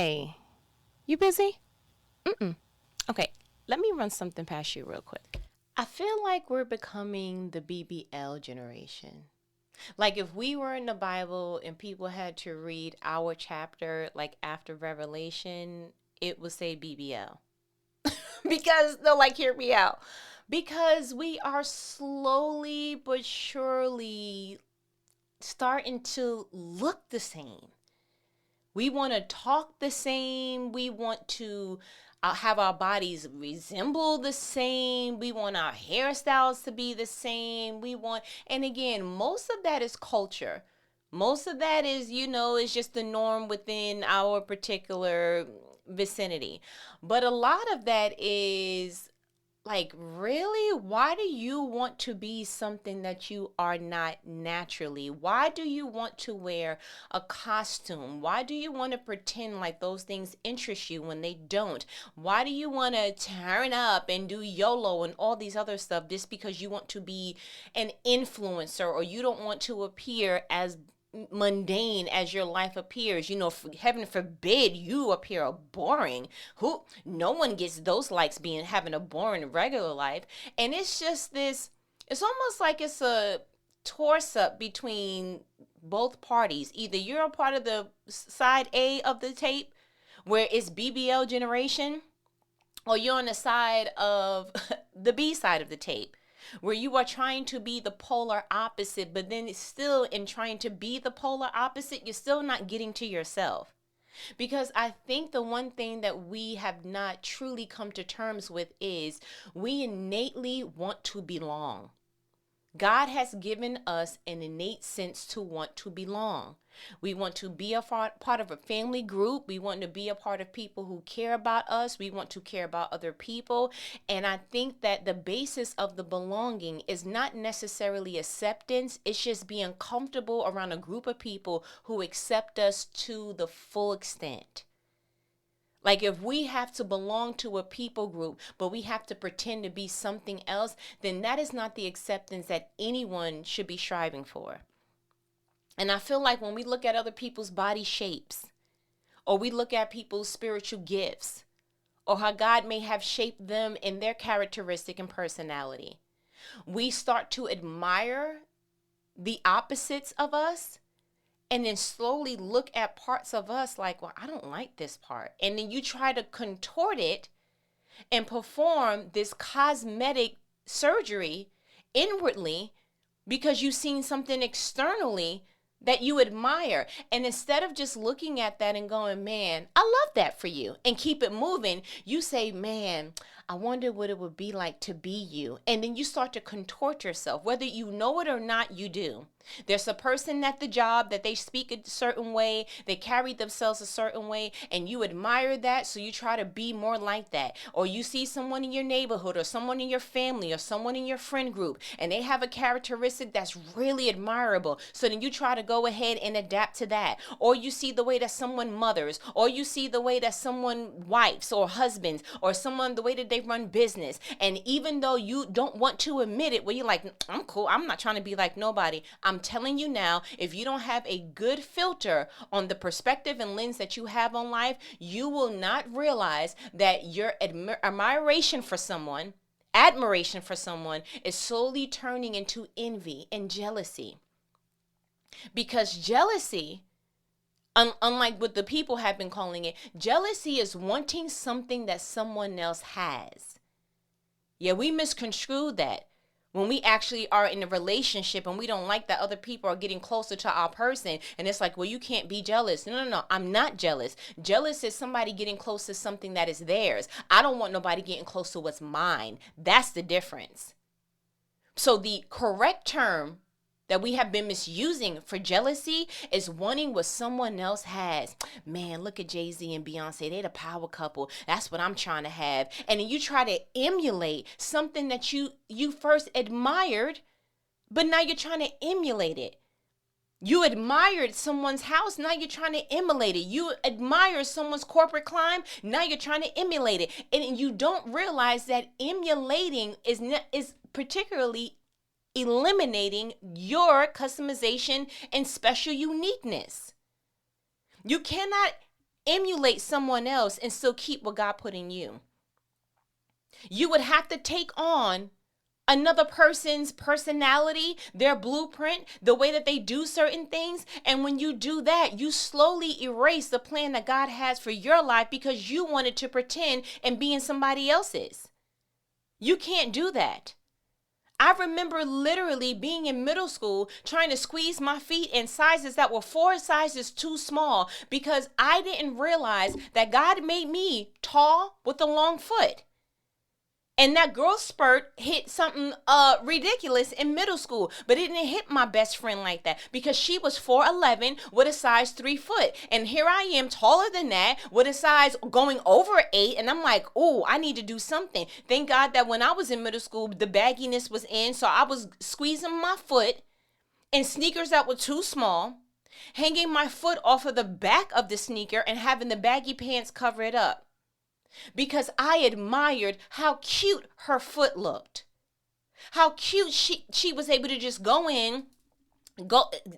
Hey, you busy? Mm-mm. Okay, let me run something past you real quick. I feel like we're becoming the BBL generation. Like if we were in the Bible and people had to read our chapter, like after Revelation, it would say BBL. Because, no, like, hear me out. Because we are slowly but surely starting to look the same. We want to talk the same. We want to have our bodies resemble the same. We want our hairstyles to be the same. And again, most of that is culture. Most of that is, is just the norm within our particular vicinity. But a lot of that is like, really? Why do you want to be something that you are not naturally? Why do you want to wear a costume? Why do you want to pretend like those things interest you when they don't? Why do you want to turn up and do YOLO and all these other stuff just because you want to be an influencer or you don't want to appear as mundane as your life appears? Heaven forbid you appear boring. Who No one gets those likes being having a boring regular life. And it's just this, it's almost like it's a torse up between both parties. Either you're a part of the side A of the tape where it's BBL generation, or you're on the side of the B side of the tape where you are trying to be the polar opposite, but then it's still in trying to be the polar opposite, you're still not getting to yourself. Because I think the one thing that we have not truly come to terms with is we innately want to belong. God has given us an innate sense to want to belong. We want to be a part of a family group. We want to be a part of people who care about us. We want to care about other people. And I think that the basis of the belonging is not necessarily acceptance. It's just being comfortable around a group of people who accept us to the full extent. Like if we have to belong to a people group, but we have to pretend to be something else, then that is not the acceptance that anyone should be striving for. And I feel like when we look at other people's body shapes, or we look at people's spiritual gifts, or how God may have shaped them in their characteristic and personality, we start to admire the opposites of us and then slowly look at parts of us like, well, I don't like this part. And then you try to contort it and perform this cosmetic surgery inwardly because you've seen something externally that you admire. And instead of just looking at that and going, man, I love that for you, and keep it moving, you say, man, I wonder what it would be like to be you. And then you start to contort yourself. Whether you know it or not, you do. There's a person at the job that they speak a certain way, they carry themselves a certain way, and you admire that, so you try to be more like that. Or you see someone in your neighborhood or someone in your family or someone in your friend group, and they have a characteristic that's really admirable, so then you try to go ahead and adapt to that. Or you see the way that someone mothers, or you see the way that someone wives or husbands, or someone the way that they run business, and even though you don't want to admit it, where you're like, I'm cool, I'm not trying to be like nobody, I'm telling you now, if you don't have a good filter on the perspective and lens that you have on life, you will not realize that your admiration for someone is slowly turning into envy and jealousy. Because jealousy, unlike what the people have been calling it, jealousy is wanting something that someone else has. Yeah, we misconstrued that. When we actually are in a relationship and we don't like that other people are getting closer to our person, and it's like, well, you can't be jealous. No, I'm not jealous. Jealous is somebody getting close to something that is theirs. I don't want nobody getting close to what's mine. That's the difference. So the correct term that we have been misusing for jealousy is wanting what someone else has. Man, look at Jay-Z and Beyonce. They're the power couple. That's what I'm trying to have. And then you try to emulate something that you first admired, but now you're trying to emulate it. You admired someone's house, now you're trying to emulate it. You admire someone's corporate climb, now you're trying to emulate it. And you don't realize that emulating is particularly eliminating your customization and special uniqueness. You cannot emulate someone else and still keep what God put in you. You would have to take on another person's personality, their blueprint, the way that they do certain things. And when you do that, you slowly erase the plan that God has for your life because you wanted to pretend and be in somebody else's. You can't do that. I remember literally being in middle school trying to squeeze my feet in sizes that were 4 sizes too small because I didn't realize that God made me tall with a long foot. And that growth spurt hit something ridiculous in middle school, but it didn't hit my best friend like that because she was 4'11" with a size 3 foot. And here I am taller than that with a size going over 8. And I'm like, oh, I need to do something. Thank God that when I was in middle school, the bagginess was in. So I was squeezing my foot in sneakers that were too small, hanging my foot off of the back of the sneaker and having the baggy pants cover it up. Because I admired how cute her foot looked. How cute she was able to just go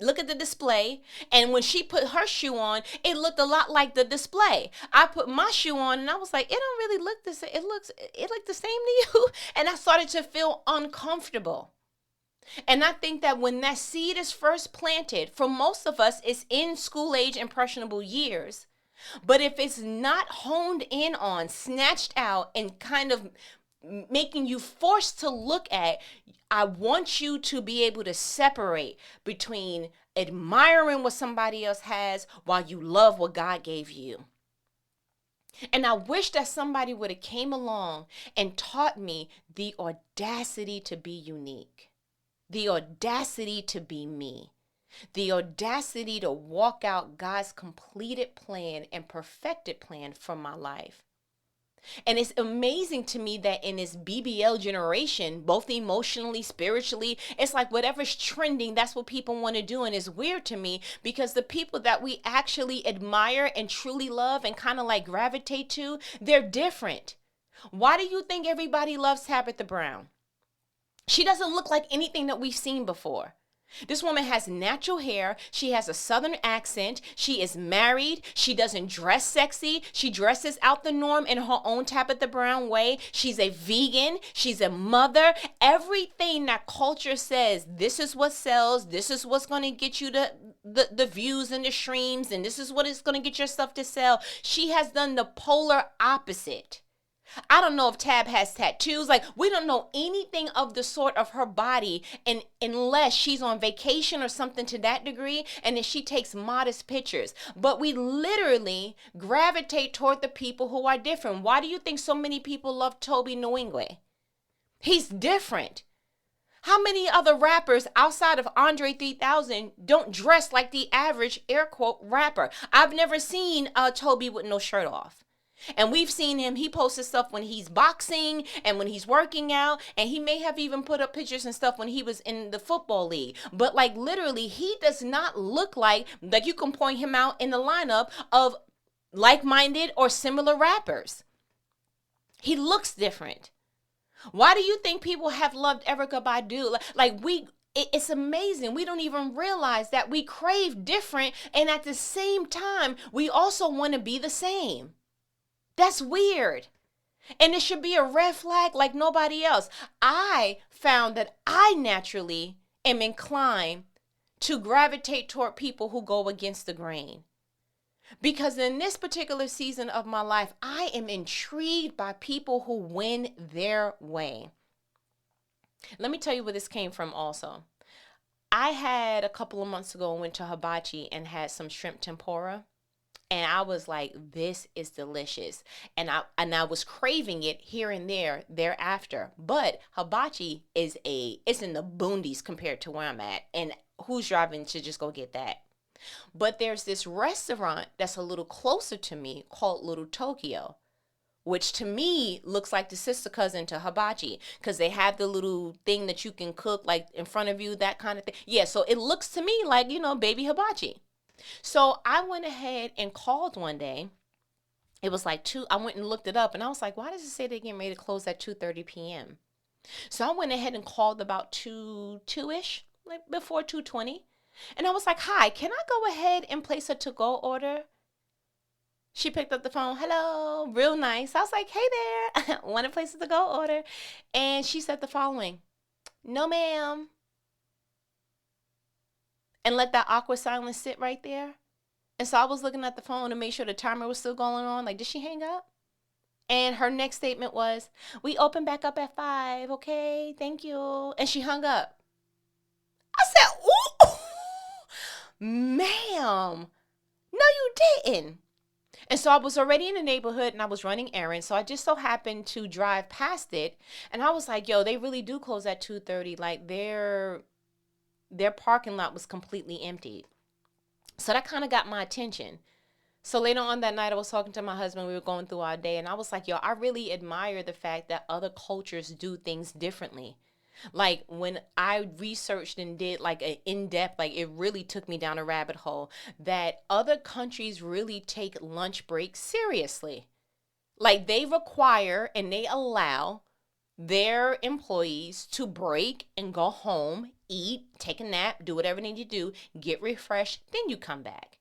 look at the display, and when she put her shoe on, it looked a lot like the display. I put my shoe on and I was like, it don't really look the same. It looked the same to you. And I started to feel uncomfortable. And I think that when that seed is first planted, for most of us, it's in school age impressionable years. But if it's not honed in on, snatched out, and kind of making you forced to look at, I want you to be able to separate between admiring what somebody else has while you love what God gave you. And I wish that somebody would have came along and taught me the audacity to be unique, the audacity to be me. The audacity to walk out God's completed plan and perfected plan for my life. And it's amazing to me that in this BBL generation, both emotionally, spiritually, it's like whatever's trending, that's what people want to do. And it's weird to me because the people that we actually admire and truly love and kind of like gravitate to, they're different. Why do you think everybody loves Tabitha Brown? She doesn't look like anything that we've seen before. This woman has natural hair. She has a southern accent. She is married. She doesn't dress sexy. She dresses out the norm in her own Tabitha Brown way. She's a vegan. She's a mother. Everything that culture says, this is what sells. This is what's going to get you the views and the streams. And this is what is going to get your stuff to sell. She has done the polar opposite. I don't know if Tab has tattoos. Like, we don't know anything of the sort of her body, and unless she's on vacation or something to that degree, and then she takes modest pictures. But we literally gravitate toward the people who are different. Why do you think so many people love Toby Nwigwe? He's different. How many other rappers outside of Andre 3000 don't dress like the average air quote rapper? I've never seen Toby with no shirt off. And we've seen him, he posts stuff when he's boxing and when he's working out. And he may have even put up pictures and stuff when he was in the football league. But like literally, he does not look like you can point him out in the lineup of like-minded or similar rappers. He looks different. Why do you think people have loved Erykah Badu? It's amazing. We don't even realize that we crave different. And at the same time, we also want to be the same. That's weird. And it should be a red flag like nobody else. I found that I naturally am inclined to gravitate toward people who go against the grain. Because in this particular season of my life, I am intrigued by people who win their way. Let me tell you where this came from also. I had a couple of months ago went to Hibachi and had some shrimp tempura. And I was like, this is delicious. And I was craving it here and there thereafter. But Hibachi it's in the boondies compared to where I'm at. And who's driving to just go get that? But there's this restaurant that's a little closer to me called Little Tokyo, which to me looks like the sister cousin to Hibachi because they have the little thing that you can cook like in front of you, that kind of thing. Yeah, so it looks to me like, baby Hibachi. So I went ahead and called one day. It was like 2. I went and looked it up and I was like, why does it say they're getting ready to close at 2:30 p.m.? So I went ahead and called about 2-ish, like before 2:20. And I was like, hi, can I go ahead and place a to-go order? She picked up the phone. Hello, real nice. I was like, hey there, want a places to go order? And she said the following: no, ma'am. And let that awkward silence sit right there. And so I was looking at the phone to make sure the timer was still going on. Like, did she hang up? And her next statement was, we open back up at 5, okay? Thank you. And she hung up. I said, ooh, ma'am, no, you didn't. And so I was already in the neighborhood and I was running errands. So I just so happened to drive past it. And I was like, yo, they really do close at 2:30. Like their parking lot was completely empty. So that kind of got my attention. So later on that night, I was talking to my husband. We were going through our day, and I was like, yo, I really admire the fact that other cultures do things differently. Like when I researched and did like an in-depth, like it really took me down a rabbit hole that other countries really take lunch breaks seriously. Like they require and they allow their employees to break and go home, eat, take a nap, do whatever they need to do, get refreshed, then you come back.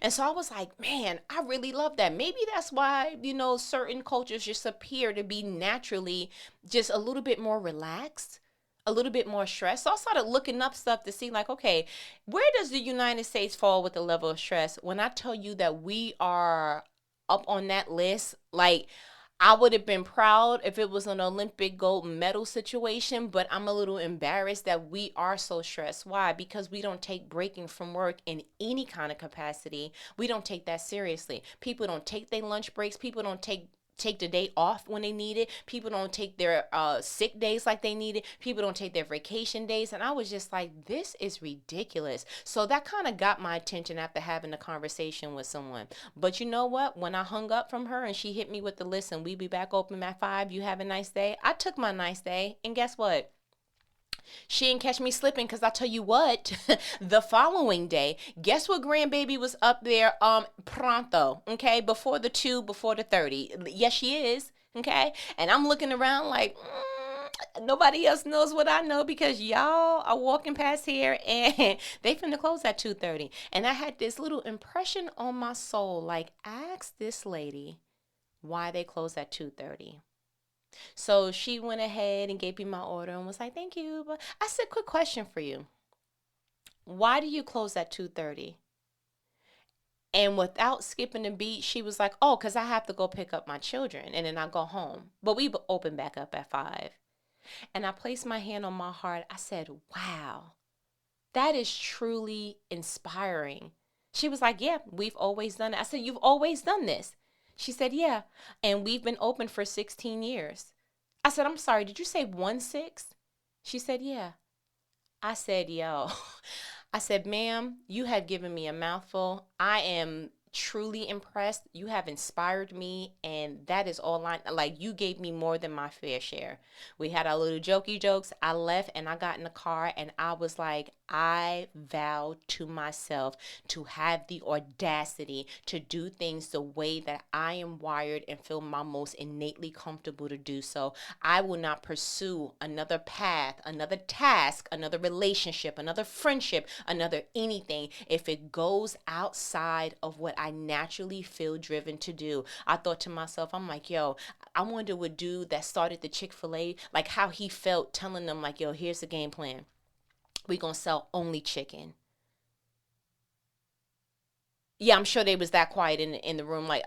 And so I was like, man, I really love that. Maybe that's why, certain cultures just appear to be naturally just a little bit more relaxed, a little bit more stressed. So I started looking up stuff to see, like, okay, where does the United States fall with the level of stress? When I tell you that we are up on that list, like, I would have been proud if it was an Olympic gold medal situation, but I'm a little embarrassed that we are so stressed. Why? Because we don't take breaking from work in any kind of capacity. We don't take that seriously. People don't take their lunch breaks. People don't take the day off when they need it. People don't take their sick days like they need it. People don't take their vacation days. And I was just like, this is ridiculous. So that kind of got my attention after having a conversation with someone. But you know what? When I hung up from her and she hit me with the listen, we be back open at 5. You have a nice day. I took my nice day. And guess what? She didn't catch me slipping because I tell you what, the following day, guess what grandbaby was up there pronto, okay, before the 2, before the 30. Yes, she is, okay? And I'm looking around like, nobody else knows what I know because y'all are walking past here and they finna close at 2:30. And I had this little impression on my soul, like, ask this lady why they close at 2:30. So she went ahead and gave me my order and was like, thank you. But I said, quick question for you. Why do you close at 2:30? And without skipping a beat, she was like, oh, because I have to go pick up my children and then I go home. But we open back up at 5. And I placed my hand on my heart. I said, wow, that is truly inspiring. She was like, yeah, we've always done it. I said, you've always done this? She said, yeah. And we've been open for 16 years. I said, I'm sorry, did you say 1-6? She said, yeah. I said, yo. I said, ma'am, you have given me a mouthful. I am truly impressed. You have inspired me, and that is all like, you gave me more than my fair share. We had our little jokey jokes. I left and I got in the car and I was like, I vow to myself to have the audacity to do things the way that I am wired and feel my most innately comfortable to do so. I will not pursue another path, another task, another relationship, another friendship, another anything if it goes outside of what I naturally feel driven to do. I thought to myself, I'm like, yo, I wonder what dude that started the Chick-fil-A, like how he felt telling them like, yo, here's the game plan. We gonna sell only chicken. Yeah, I'm sure they was that quiet in the room, like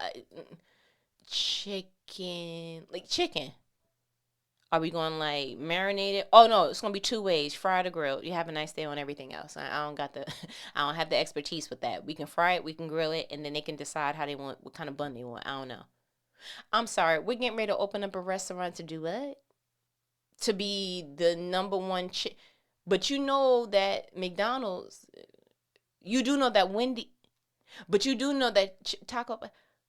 chicken, like chicken. Are we going to like marinate it? Oh no, it's gonna be 2 ways: fried or grilled. You have a nice day on everything else. I don't got the, I don't have the expertise with that. We can fry it, we can grill it, and then they can decide how they want, what kind of bun they want. I don't know. I'm sorry, we're getting ready to open up a restaurant to do what? To be the number one but you know that McDonald's, you do know that Wendy, but you do know that Taco,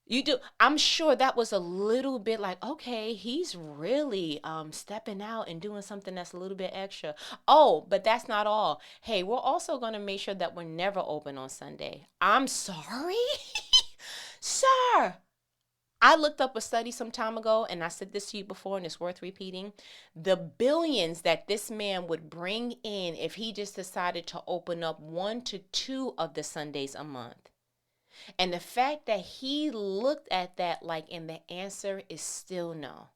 you do. I'm sure that was a little bit like, okay, he's really stepping out and doing something that's a little bit extra. Oh, but that's not all. Hey, we're also going to make sure that we're never open on Sunday. I'm sorry, sir. I looked up a study some time ago, and I said this to you before, and it's worth repeating. The billions that this man would bring in if he just decided to open up 1 to 2 of the Sundays a month. And the fact that he looked at that like, and the answer is still no.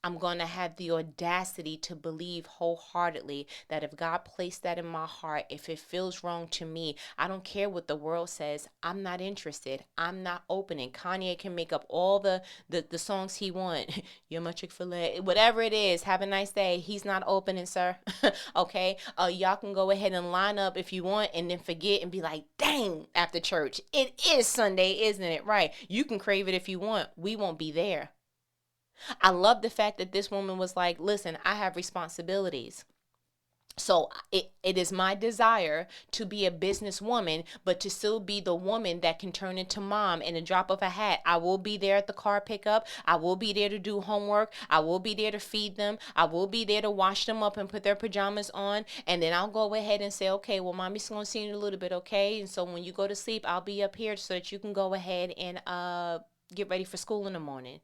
I'm going to have the audacity to believe wholeheartedly that if God placed that in my heart, if it feels wrong to me, I don't care what the world says. I'm not interested. I'm not opening. Kanye can make up all the songs he want. You're my Chick-fil-A, whatever it is. Have a nice day. He's not opening, sir. Okay. Y'all can go ahead and line up if you want and then forget and be like, dang, after church. It is Sunday, isn't it? Right. You can crave it if you want. We won't be there. I love the fact that this woman was like, listen, I have responsibilities. So it is my desire to be a businesswoman, but to still be the woman that can turn into mom in a drop of a hat. I will be there at the car pickup. I will be there to do homework. I will be there to feed them. I will be there to wash them up and put their pajamas on. And then I'll go ahead and say, okay, well, mommy's going to see you in a little bit, okay? And so when you go to sleep, I'll be up here so that you can go ahead and get ready for school in the morning.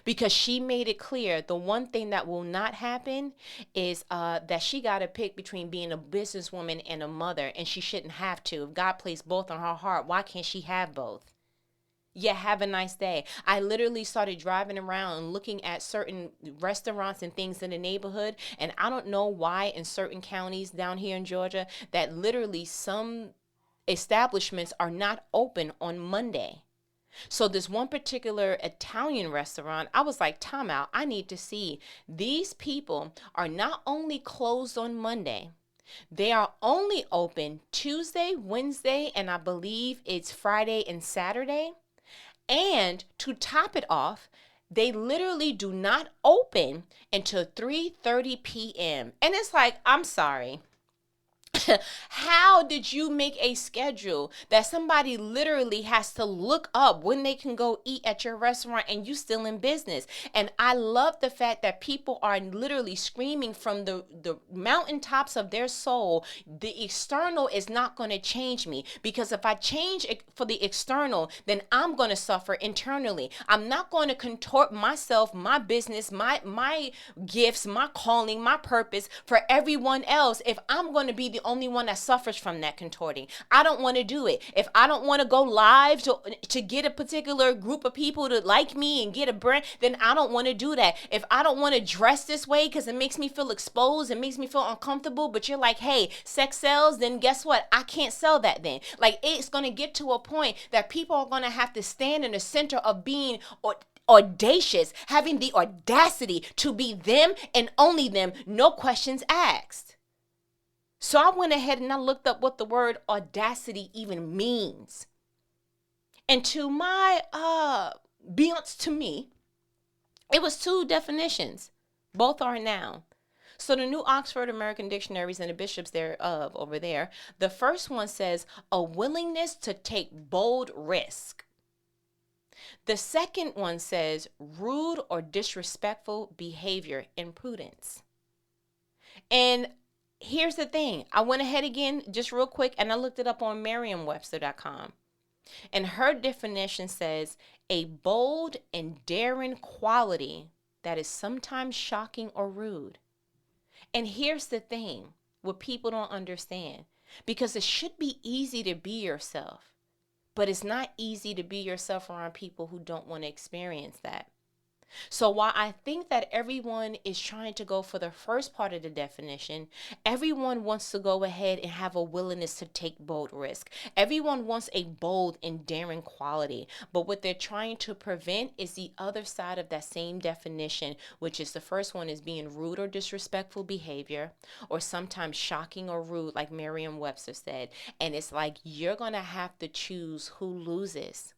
Because she made it clear the one thing that will not happen is that she got to pick between being a businesswoman and a mother, and she shouldn't have to. If God placed both on her heart, why can't she have both? Yeah, have a nice day. I literally started driving around and looking at certain restaurants and things in the neighborhood, and I don't know why in certain counties down here in Georgia that literally some establishments are not open on Monday. So this one particular Italian restaurant, I was like, time out. I need to see. These people are not only closed on Monday, they are only open Tuesday, Wednesday, and I believe it's Friday and Saturday. And to top it off, they literally do not open until 3:30 p.m. And it's like, I'm sorry. How did you make a schedule that somebody literally has to look up when they can go eat at your restaurant and you still in business? And I love the fact that people are literally screaming from the mountaintops of their soul, the external is not going to change me, because if I change it for the external, then I'm going to suffer internally. I'm not going to contort myself, my business, my gifts, my calling, my purpose for everyone else if I'm going to be the only one that suffers from that contorting. I don't want to do it. If I don't want to go live to get a particular group of people to like me and get a brand, then I don't want to do that. If I don't want to dress this way because it makes me feel exposed, it makes me feel uncomfortable, but you're like, hey, sex sells, then guess what? I can't sell that then. Like, it's going to get to a point that people are going to have to stand in the center of being audacious, having the audacity to be them and only them, no questions asked. So I went ahead and I looked up what the word audacity even means. And to my beyonce to me, it was two definitions. Both are a noun. So the New Oxford American Dictionaries and the bishops thereof over there, the first one says a willingness to take bold risk. The second one says rude or disrespectful behavior, imprudence. And here's the thing. I went ahead again just real quick and I looked it up on merriam-webster.com. And her definition says a bold and daring quality that is sometimes shocking or rude. And here's the thing, what people don't understand, because it should be easy to be yourself, but it's not easy to be yourself around people who don't want to experience that. So while I think that everyone is trying to go for the first part of the definition, everyone wants to go ahead and have a willingness to take bold risk. Everyone wants a bold and daring quality. But what they're trying to prevent is the other side of that same definition, which is the first one is being rude or disrespectful behavior, or sometimes shocking or rude, like Merriam-Webster said. And it's like you're going to have to choose who loses.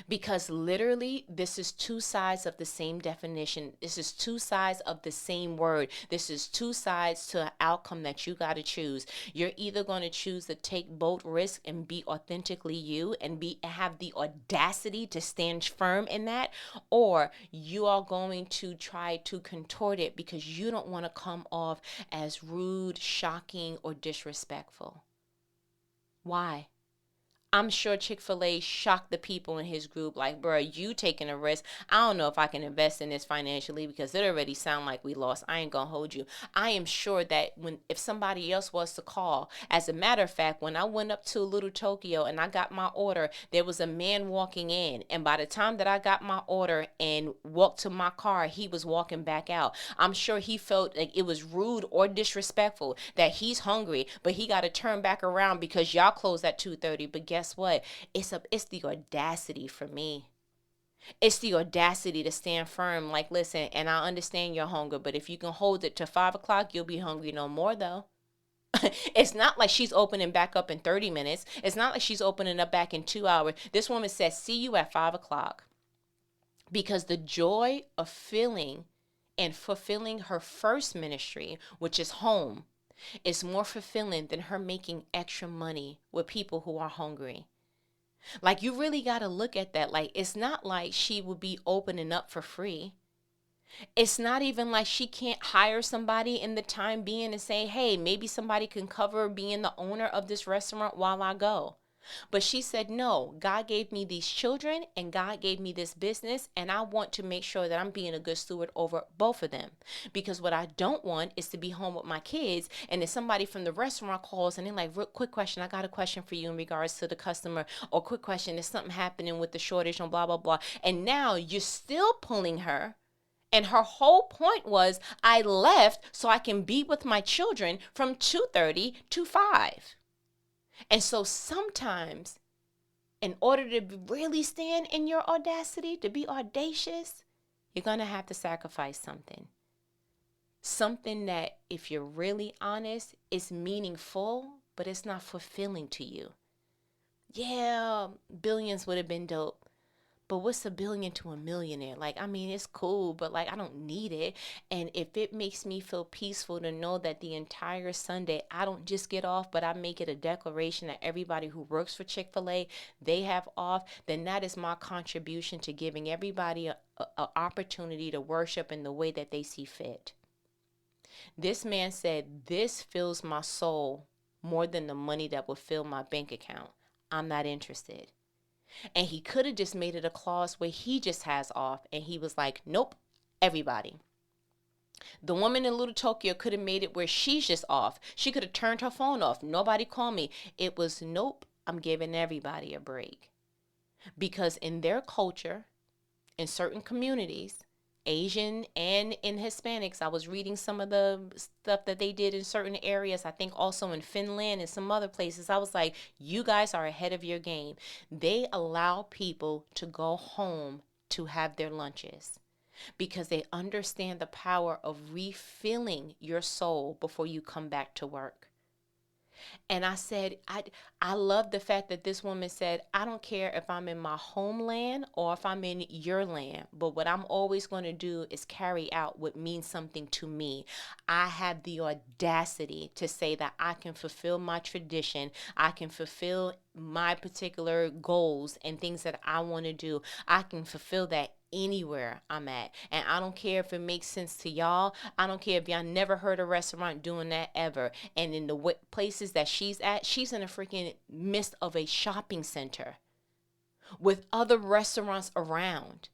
Because literally, this is two sides of the same definition. This is two sides of the same word. This is two sides to an outcome that you got to choose. You're either going to choose to take bold risk and be authentically you and have the audacity to stand firm in that, or you are going to try to contort it because you don't want to come off as rude, shocking, or disrespectful. Why? I'm sure Chick-fil-A shocked the people in his group like, bro, you taking a risk. I don't know if I can invest in this financially because it already sound like we lost. I ain't gonna hold you. I am sure that if somebody else was to call, as a matter of fact, when I went up to Little Tokyo and I got my order, there was a man walking in. And by the time that I got my order and walked to my car, he was walking back out. I'm sure he felt like it was rude or disrespectful that he's hungry, but he got to turn back around because y'all closed at 2:30. But guess what? It's the audacity for me. It's the audacity to stand firm. Like, listen, and I understand your hunger, but if you can hold it to 5 o'clock, you'll be hungry no more, though. It's not like she's opening back up in 30 minutes. It's not like she's opening up back in 2 hours. This woman says, see you at 5 o'clock. Because the joy of filling and fulfilling her first ministry, which is home, is more fulfilling than her making extra money with people who are hungry. Like, you really got to look at that. Like, it's not like she would be opening up for free. It's not even like she can't hire somebody in the time being and say, hey, maybe somebody can cover being the owner of this restaurant while I go. But she said, no, God gave me these children and God gave me this business, and I want to make sure that I'm being a good steward over both of them. Because what I don't want is to be home with my kids, and if somebody from the restaurant calls and they're like, real quick question, I got a question for you in regards to the customer, or quick question, is something happening with the shortage on blah, blah, blah. And now you're still pulling her. And her whole point was, I left so I can be with my children from 2:30 to 5. And so sometimes, in order to really stand in your audacity, to be audacious, you're going to have to sacrifice something. Something that, if you're really honest, is meaningful, but it's not fulfilling to you. Yeah, billions would have been dope. But what's a billion to a millionaire? Like, I mean, it's cool, but like, I don't need it. And if it makes me feel peaceful to know that the entire Sunday, I don't just get off, but I make it a declaration that everybody who works for Chick-fil-A, they have off, then that is my contribution to giving everybody a opportunity to worship in the way that they see fit. This man said, this fills my soul more than the money that will fill my bank account. I'm not interested. And he could have just made it a clause where he just has off, and he was like, nope, everybody. The woman in Little Tokyo could have made it where she's just off. She could have turned her phone off. Nobody call me. It was, nope, I'm giving everybody a break. Because in their culture, in certain communities, Asian and in Hispanics, I was reading some of the stuff that they did in certain areas. I think also in Finland and some other places. I was like, you guys are ahead of your game. They allow people to go home to have their lunches because they understand the power of refilling your soul before you come back to work. And I said, I love the fact that this woman said, I don't care if I'm in my homeland or if I'm in your land, but what I'm always going to do is carry out what means something to me. I have the audacity to say that I can fulfill my tradition. I can fulfill my particular goals and things that I want to do. I can fulfill that anywhere I'm at. And I don't care if it makes sense to y'all. I don't care if y'all never heard a restaurant doing that ever. And in the places that she's at, she's in a freaking midst of a shopping center with other restaurants around,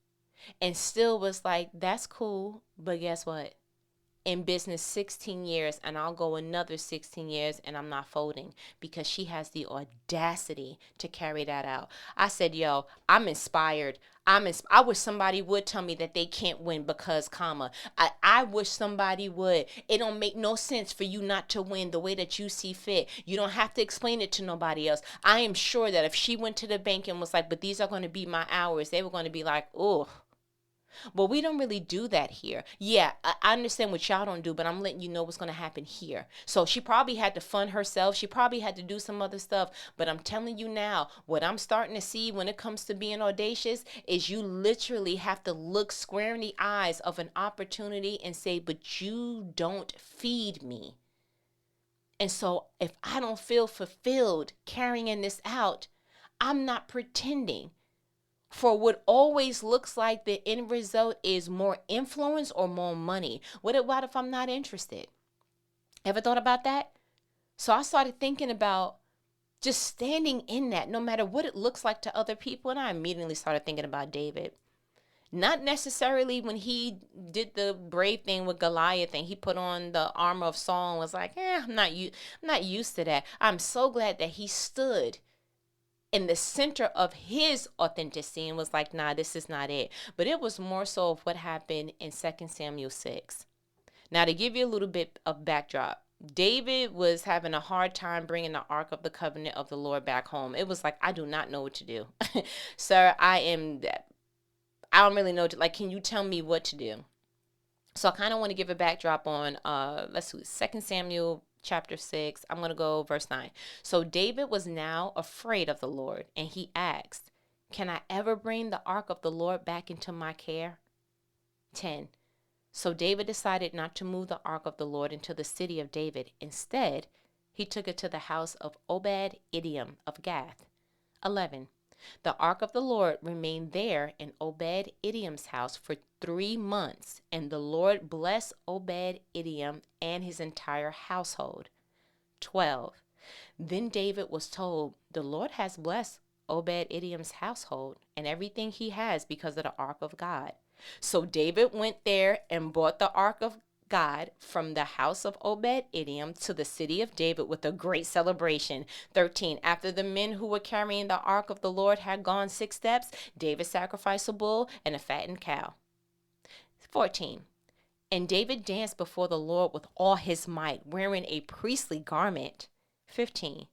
and still was like, that's cool. But guess what? In business 16 years, and I'll go another 16 years, and I'm not folding, because she has the audacity to carry that out. I said, yo, I'm inspired. I wish somebody would tell me that they can't win because, I wish somebody would. It don't make no sense for you not to win the way that you see fit. You don't have to explain it to nobody else. I am sure that if she went to the bank and was like, but these are going to be my hours, they were going to be like, oh. Well, we don't really do that here. Yeah, I understand what y'all don't do, but I'm letting you know what's going to happen here. So she probably had to fund herself. She probably had to do some other stuff. But I'm telling you now, what I'm starting to see when it comes to being audacious is you literally have to look square in the eyes of an opportunity and say, but you don't feed me. And so if I don't feel fulfilled carrying this out, I'm not pretending. For what always looks like the end result is more influence or more money. What if I'm not interested? Ever thought about that? So I started thinking about just standing in that, no matter what it looks like to other people. And I immediately started thinking about David. Not necessarily when he did the brave thing with Goliath and he put on the armor of Saul and was like, I'm not used to that. I'm so glad that he stood in the center of his authenticity and was like, nah, this is not it. But it was more so of what happened in 2 Samuel 6. Now, to give you a little bit of backdrop, David was having a hard time bringing the Ark of the Covenant of the Lord back home. It was like, I do not know what to do. Sir, I don't really know. Like, can you tell me what to do? So I kind of want to give a backdrop on, let's see, 2 Samuel chapter 6. I'm going to go verse 9. So David was now afraid of the Lord, and he asked, can I ever bring the Ark of the Lord back into my care? 10. So David decided not to move the Ark of the Lord into the city of David. Instead, he took it to the house of Obed-Edom of Gath. 11. The Ark of the Lord remained there in Obed-Edom's house for 3 months, and the Lord blessed Obed-Edom and his entire household. 12. Then David was told, the Lord has blessed Obed-Edom's household and everything he has because of the Ark of God. So David went there and brought the Ark of God from the house of Obed-Edom to the city of David with a great celebration. 13. After the men who were carrying the Ark of the Lord had gone 6 steps, David sacrificed a bull and a fattened cow. 14. And David danced before the Lord with all his might, wearing a priestly garment. 15.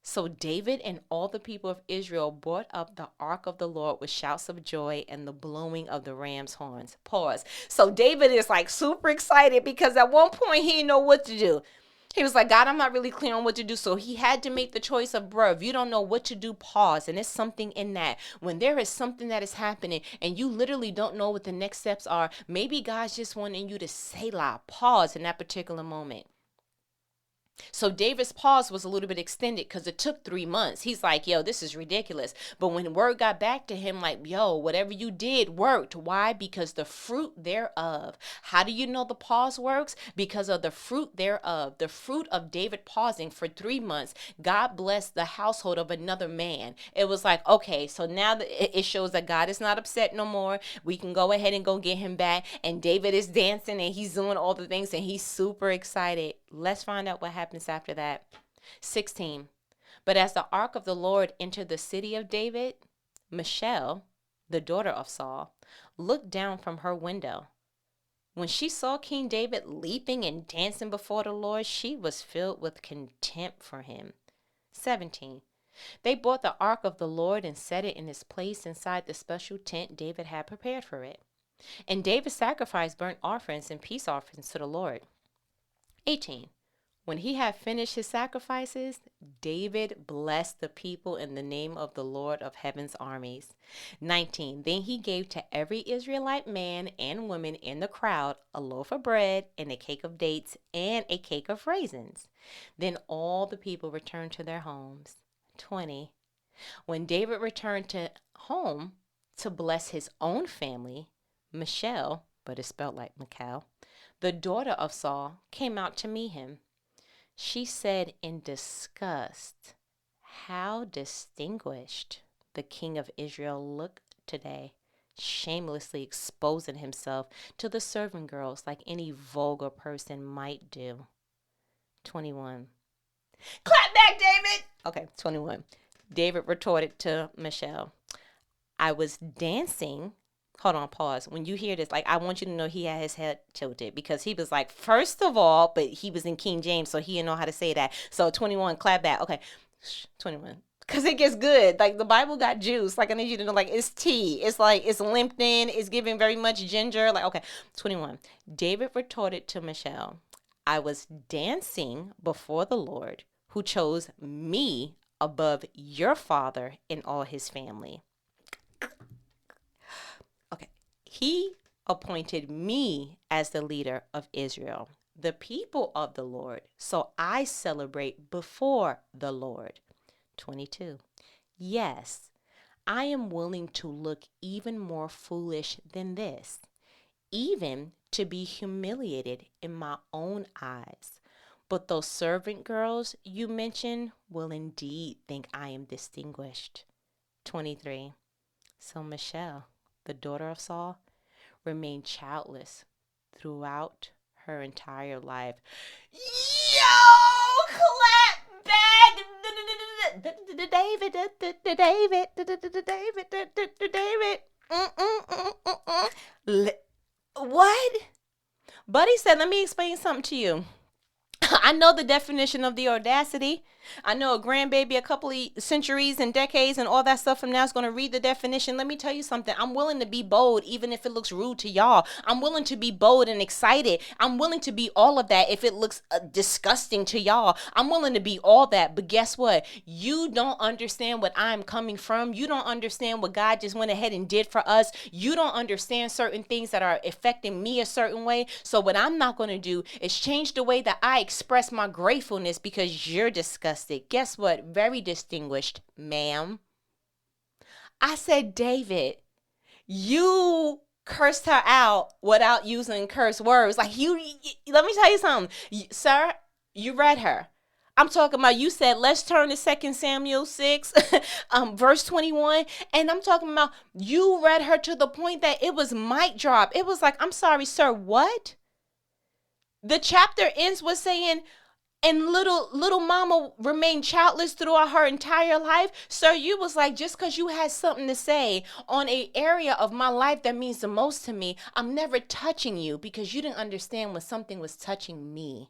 So David and all the people of Israel brought up the Ark of the Lord with shouts of joy and the blowing of the ram's horns. Pause. So David is like super excited because at one point he didn't know what to do. He was like, God, I'm not really clear on what to do. So he had to make the choice of, bro, if you don't know what to do, pause. And there's something in that. When there is something that is happening and you literally don't know what the next steps are, maybe God's just wanting you to Selah, pause in that particular moment. So David's pause was a little bit extended because it took 3 months. He's like, yo, this is ridiculous. But when word got back to him, like, yo, whatever you did worked. Why? Because the fruit thereof. How do you know the pause works? Because of the fruit thereof. The fruit of David pausing for 3 months, God blessed the household of another man. It was like, okay, so now it shows that God is not upset no more. We can go ahead and go get him back. And David is dancing and he's doing all the things and he's super excited. Let's find out what happens after that. 16. But as the ark of the Lord entered the city of David, Michal, the daughter of Saul, looked down from her window. When she saw King David leaping and dancing before the Lord, she was filled with contempt for him. 17. They brought the ark of the Lord and set it in its place inside the special tent David had prepared for it. And David sacrificed burnt offerings and peace offerings to the Lord. 18. When he had finished his sacrifices, David blessed the people in the name of the Lord of heaven's armies. 19. Then he gave to every Israelite man and woman in the crowd a loaf of bread and a cake of dates and a cake of raisins. Then all the people returned to their homes. 20. When David returned to home to bless his own family, Michal, but it's spelled like Michal, the daughter of Saul, came out to meet him. She said in disgust, "How distinguished the king of Israel looked today, shamelessly exposing himself to the servant girls like any vulgar person might do." 21. Clap back, David! Okay, 21. David retorted to Michal, "I was dancing." Hold on, pause. When you hear this, like, I want you to know he had his head tilted because he was like, first of all, but he was in King James, so he didn't know how to say that. So 21, clap back. Okay, 21. Because it gets good. Like, the Bible got juice. Like, I need you to know, like, it's tea. It's like, it's limped in. It's giving very much ginger. Like, okay, 21. David retorted to Michal, "I was dancing before the Lord, who chose me above your father and all his family." He appointed me as the leader of Israel, the people of the Lord. So I celebrate before the Lord. 22. Yes, I am willing to look even more foolish than this, even to be humiliated in my own eyes. But those servant girls you mentioned will indeed think I am distinguished. 23. So Michelle, the daughter of Saul, remained childless throughout her entire life. Yo, clap back, David, David. What? Buddy said, let me explain something to you. I know the definition of the audacity. I know a grandbaby a couple of centuries and decades and all that stuff from now is going to read the definition. Let me tell you something. I'm willing to be bold even if it looks rude to y'all. I'm willing to be bold and excited. I'm willing to be all of that if it looks disgusting to y'all. I'm willing to be all that. But guess what? You don't understand what I'm coming from. You don't understand what God just went ahead and did for us. You don't understand certain things that are affecting me a certain way. So what I'm not going to do is change the way that I express my gratefulness because you're disgusting. Guess what? Very distinguished, ma'am. I said, David, you cursed her out without using curse words. Like let me tell you something. Sir, you read her. I'm talking about, you said, let's turn to 2 Samuel 6, verse 21. And I'm talking about, you read her to the point that it was mic drop. It was like, I'm sorry, sir, what? The chapter ends with saying, and little mama remained childless throughout her entire life. Sir, you was like, just because you had something to say on an area of my life that means the most to me, I'm never touching you because you didn't understand when something was touching me.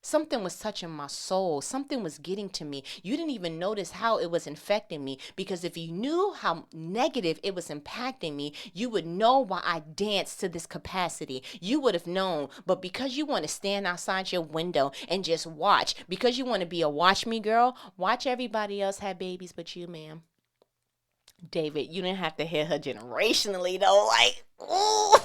Something was touching my soul. Something was getting to me. You didn't even notice how it was infecting me, because if you knew how negative it was impacting me, you would know why I danced to this capacity. You would have known. But because you want to stand outside your window and just watch, because you want to be a watch me girl, watch everybody else have babies but you, ma'am. David, you didn't have to hear her generationally though. Like, ooh.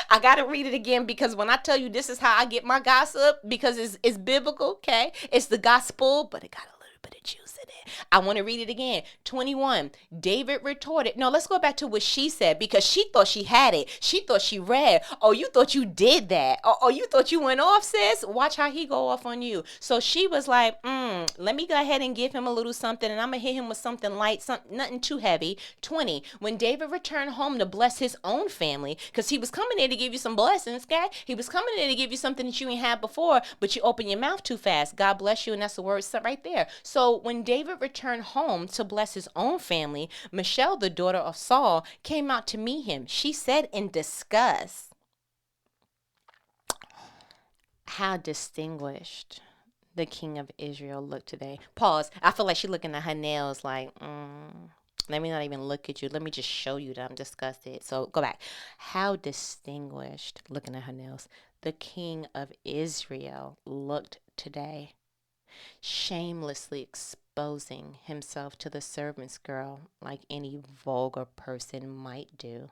I gotta read it again, because when I tell you this is how I get my gossip, because it's biblical, okay? It's the gospel, but it got a little bit of juice in it. I want to read it again. 21. David retorted. No, let's go back to what she said, because she thought she had it. She thought she read. Oh, you thought you did that. Oh, you thought you went off, sis? Watch how he go off on you. So she was like, let me go ahead and give him a little something, and I'm going to hit him with something light, nothing too heavy. 20. When David returned home to bless his own family, because he was coming there to give you some blessings, okay? He was coming there to give you something that you ain't had before, but you open your mouth too fast. God bless you, and that's the word right there. So when David returned home to bless his own family, Michelle, the daughter of Saul, came out to meet him. She said in disgust, how distinguished the king of Israel looked today. Pause. I feel like she's looking at her nails like, let me not even look at you. Let me just show you that I'm disgusted. So go back. How distinguished, looking at her nails, the king of Israel looked today, shamelessly exposing himself to the servant's girl like any vulgar person might do.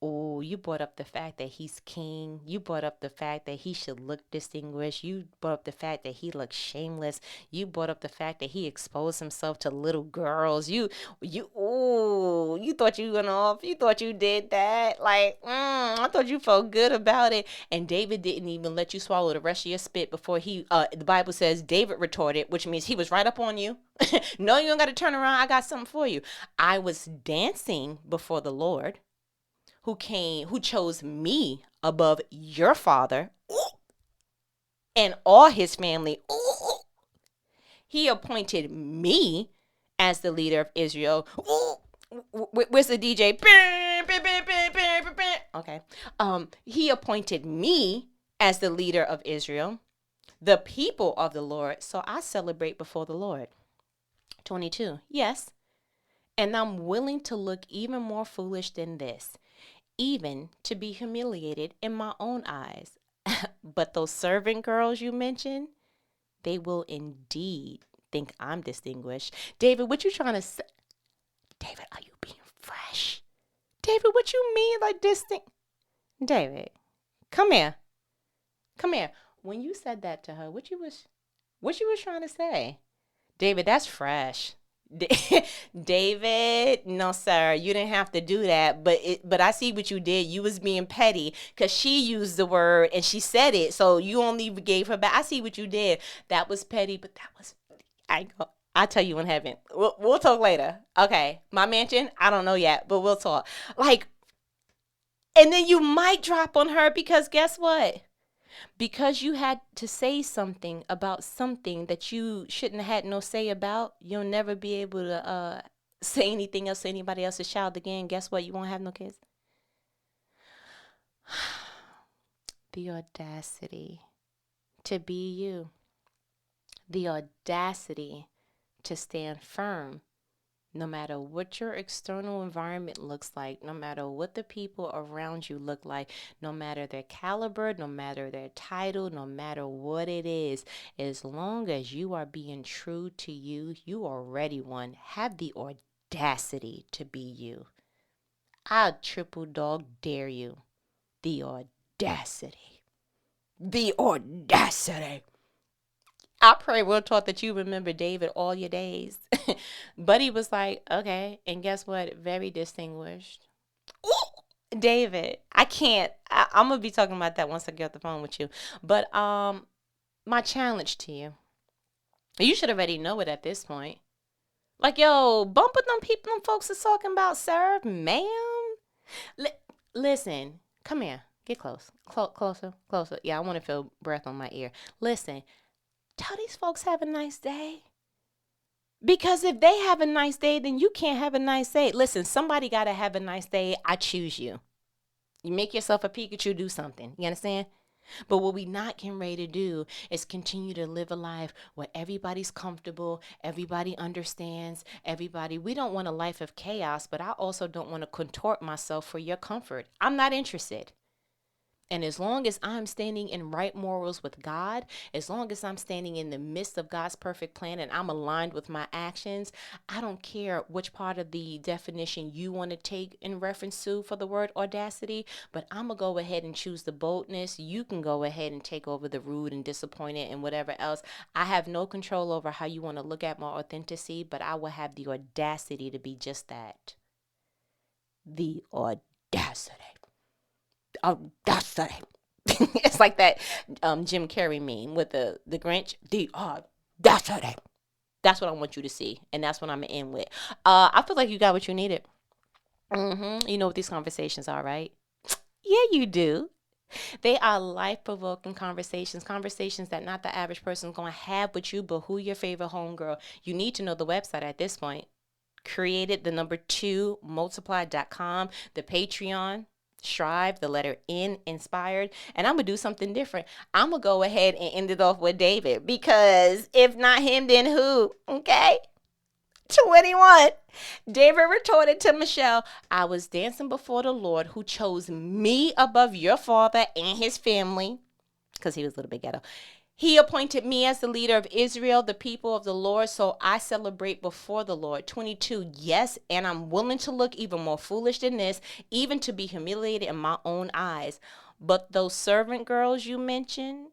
Oh, you brought up the fact that he's king. You brought up the fact that he should look distinguished. You brought up the fact that he looks shameless. You brought up the fact that he exposed himself to little girls. You thought you went off. You thought you did that. Like, I thought you felt good about it. And David didn't even let you swallow the rest of your spit before the Bible says David retorted, which means he was right up on you. No, you don't got to turn around. I got something for you. I was dancing before the Lord, who chose me above your father and all his family. He appointed me as the leader of Israel. Where's the DJ? Okay. He appointed me as the leader of Israel, the people of the Lord. So I celebrate before the Lord. 22. Yes. And I'm willing to look even more foolish than this, even to be humiliated in my own eyes. But those servant girls you mentioned, they will indeed think I'm distinguished. David, what you trying to say? David, are you being fresh? David, what you mean like distinct? David, come here. Come here. When you said that to her, what you was trying to say? David, that's fresh. David, no sir, you didn't have to do that. But I see what you did. You was being petty because she used the word and she said it. So you only gave her back. I see what you did. That was petty, but that was I go. I'll tell you in heaven. We'll talk later. Okay, my mansion. I don't know yet, but we'll talk. Like, and then you might drop on her because guess what? Because you had to say something about something that you shouldn't have had no say about, you'll never be able to say anything else to anybody else's child again. Guess what? You won't have no kids. The audacity to be you. The audacity to stand firm. No matter what your external environment looks like, no matter what the people around you look like, no matter their caliber, no matter their title, no matter what it is, as long as you are being true to you, you already won. Have the audacity to be you. I triple dog dare you. The audacity. The audacity. I pray real talk that you remember David all your days. But he was like, okay. And guess what? Very distinguished. Ooh, David, I can't. I'm going to be talking about that once I get off the phone with you. But my challenge to you, you should already know it at this point. Like, yo, bump with them people, them folks is talking about, sir, ma'am. Listen, come here. Get close. Closer. Yeah, I want to feel breath on my ear. Listen. Tell these folks have a nice day. Because if they have a nice day, then you can't have a nice day. Listen, somebody got to have a nice day. I choose you. You make yourself a Pikachu, do something. You understand? But what we not getting ready to do is continue to live a life where everybody's comfortable, everybody understands, everybody. We don't want a life of chaos, but I also don't want to contort myself for your comfort. I'm not interested. And as long as I'm standing in right morals with God, as long as I'm standing in the midst of God's perfect plan and I'm aligned with my actions, I don't care which part of the definition you want to take in reference to for the word audacity, but I'm going to go ahead and choose the boldness. You can go ahead and take over the rude and disappointed and whatever else. I have no control over how you want to look at my authenticity, but I will have the audacity to be just that. The audacity. Audacity. It's like that Jim Carrey meme with the Grinch. The audacity. That's what I want you to see, and that's what I'm gonna end with. I feel like you got what you needed. You know what these conversations are, right? Yeah, you do. They are life-provoking conversations that not the average person is going to have with you, but who your favorite homegirl. You need to know the website at this point. Created the number 2 multiply.com, the Patreon. Strive, the letter N, inspired. And I'm going to do something different. I'm going to go ahead and end it off with David. Because if not him, then who? Okay? 21. David retorted to Michelle, I was dancing before the Lord who chose me above your father and his family. Because he was a little bit ghetto. He appointed me as the leader of Israel, the people of the Lord, so I celebrate before the Lord. 22, yes, and I'm willing to look even more foolish than this, even to be humiliated in my own eyes. But those servant girls you mentioned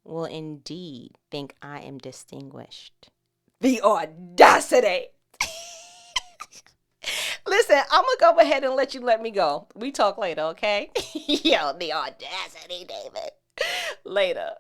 will indeed think I am distinguished. The audacity. Listen, I'm going to go ahead and let me go. We talk later, okay? Yo, the audacity, David. Later.